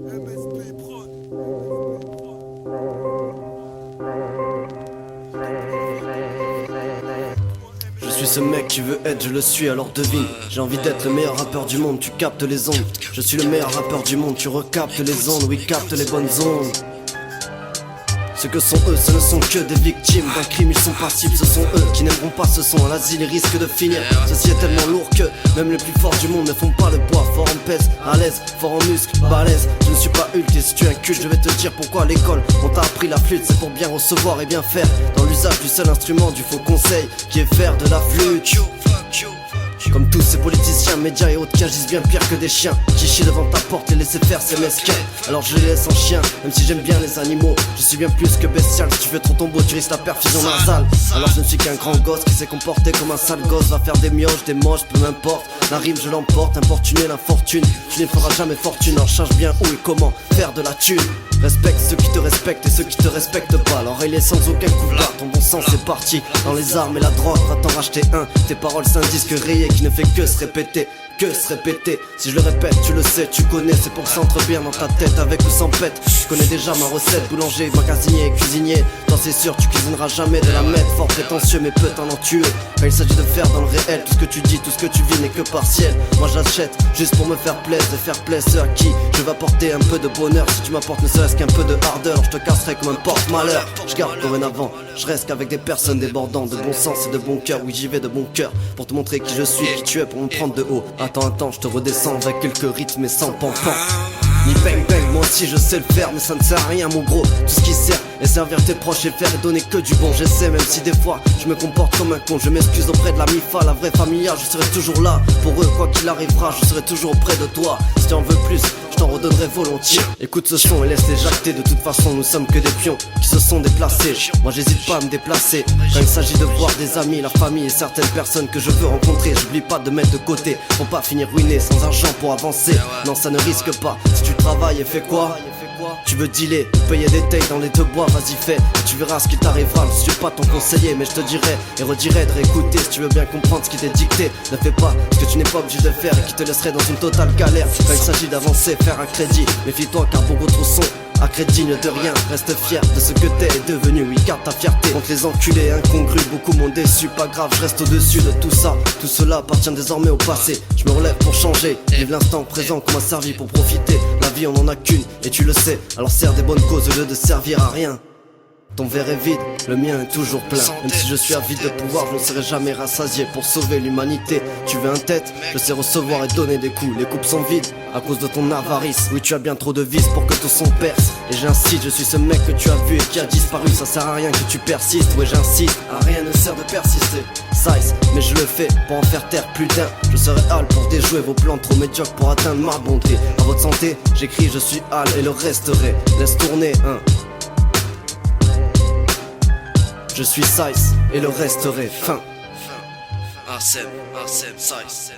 Je suis ce mec qui veut être, je le suis, alors devine. J'ai envie d'être le meilleur rappeur du monde, tu captes les ondes. Je suis le meilleur rappeur du monde, tu recaptes les ondes, oui capte les bonnes ondes. Ce que sont eux, ce ne sont que des victimes d'un crime, ils sont passibles, ce sont eux qui n'aimeront pas ce son. À l'asile, ils risquent de finir. Ceci est tellement lourd que même les plus forts du monde ne font pas le poids. Fort en pèse, à l'aise, fort en muscle, balèze. Je ne suis pas Hulk et si tu es un culte, je vais te dire pourquoi à l'école on t'a appris la flûte. C'est pour bien recevoir et bien faire dans l'usage du seul instrument du faux conseil qui est faire de la flûte. Comme tous ces politiciens, médias et autres qui agissent bien pire que des chiens qui chient devant ta porte, les laisser faire c'est mesquin. Alors je les laisse en chien, même si j'aime bien les animaux. Je suis bien plus que bestial, si tu fais trop ton beau tu risques la perfusion nasale. Alors je ne suis qu'un grand gosse qui s'est comporté comme un sale gosse. Va faire des mioches, des moches, peu m'importe. La rime je l'emporte, importuner l'infortune. Tu ne feras jamais fortune, alors cherche bien où et comment faire de la thune. Respecte ceux qui te respectent et ceux qui te respectent pas. Alors il est sans aucun couvert, ton bon sens est parti dans les armes et la drogue, va t'en racheter un. Tes paroles c'est un disque rayé qui ne fait que se répéter. Que se répéter, si je le répète, tu le sais, tu connais, c'est pour que ça entre bien dans ta tête, avec ou sans pète. Je connais déjà ma recette, boulanger, magasinier et cuisinier. Toi c'est sûr, tu cuisineras jamais de la mettre, fort prétentieux mais peu talentueux. Quand il s'agit de faire dans le réel, tout ce que tu dis, tout ce que tu vis n'est que partiel. Moi j'achète, juste pour me faire plaisir et faire plaisir à qui je vais apporter un peu de bonheur. Si tu m'apportes ne serait-ce qu'un peu de hardeur, je te casserai comme un porte-malheur. Je garde dorénavant, je reste qu'avec des personnes débordant de bon sens et de bon cœur. Oui j'y vais de bon cœur, pour te montrer qui je suis, qui tu es, pour me prendre de haut. Attends, je te redescends avec quelques rythmes et sans pampan. Ni bang bang, moi aussi je sais le faire, mais ça ne sert à rien mon gros. Tout ce qui sert est servir tes proches et faire et donner que du bon. J'essaie même si des fois je me comporte comme un con. Je m'excuse auprès de la MIFA, la vraie familia. Je serai toujours là pour eux, quoi qu'il arrivera. Je serai toujours auprès de toi. Si tu en veux plus, je t'en redonnerai volontiers. Écoute ce son et laisse-les jacter. De toute façon nous sommes que des pions qui se sont déplacés. Moi j'hésite pas à me déplacer quand il s'agit de voir des amis, la famille et certaines personnes que je veux rencontrer. J'oublie pas de mettre de côté pour pas finir ruiné sans argent pour avancer. Non ça ne risque pas. Si tu travailles et fais quoi? Tu veux dealer, payer des tailles dans les deux bois, vas-y fais. Tu verras ce qui t'arrivera, je suis pas ton conseiller. Mais je te dirai et redirai de réécouter si tu veux bien comprendre ce qui t'est dicté. Ne fais pas ce que tu n'es pas obligé de faire et qui te laisserait dans une totale galère. Quand il s'agit d'avancer, faire un crédit, méfie-toi car beaucoup trop sont à crédit digne de rien. Reste fier de ce que t'es devenu, oui garde ta fierté. Contre les enculés incongrus, beaucoup m'ont déçu. Pas grave, je reste au-dessus de tout ça. Tout cela appartient désormais au passé. Je me relève pour changer, vive l'instant présent qu'on m'a servi pour profiter. La vie on en a qu'une et tu le sais, alors sers des bonnes causes au lieu de servir à rien. Ton verre est vide, le mien est toujours plein. Même si je suis avide de pouvoir, je ne serai jamais rassasié pour sauver l'humanité. Tu veux un tête, je sais recevoir et donner des coups. Les coupes sont vides à cause de ton avarice. Oui tu as bien trop de vis pour que ton son perce. Et j'insiste, je suis ce mec que tu as vu et qui a disparu. Ça sert à rien que tu persistes, ouais j'insiste. À rien ne sert de persister. Size, mais je le fais pour en faire taire plus d'un. Je serai Hal pour déjouer vos plans trop médiocres pour atteindre ma bonté. À votre santé, j'écris je suis Hal et le resterai. Laisse tourner Je suis Size et le resterai. Fin. Arsène, Size.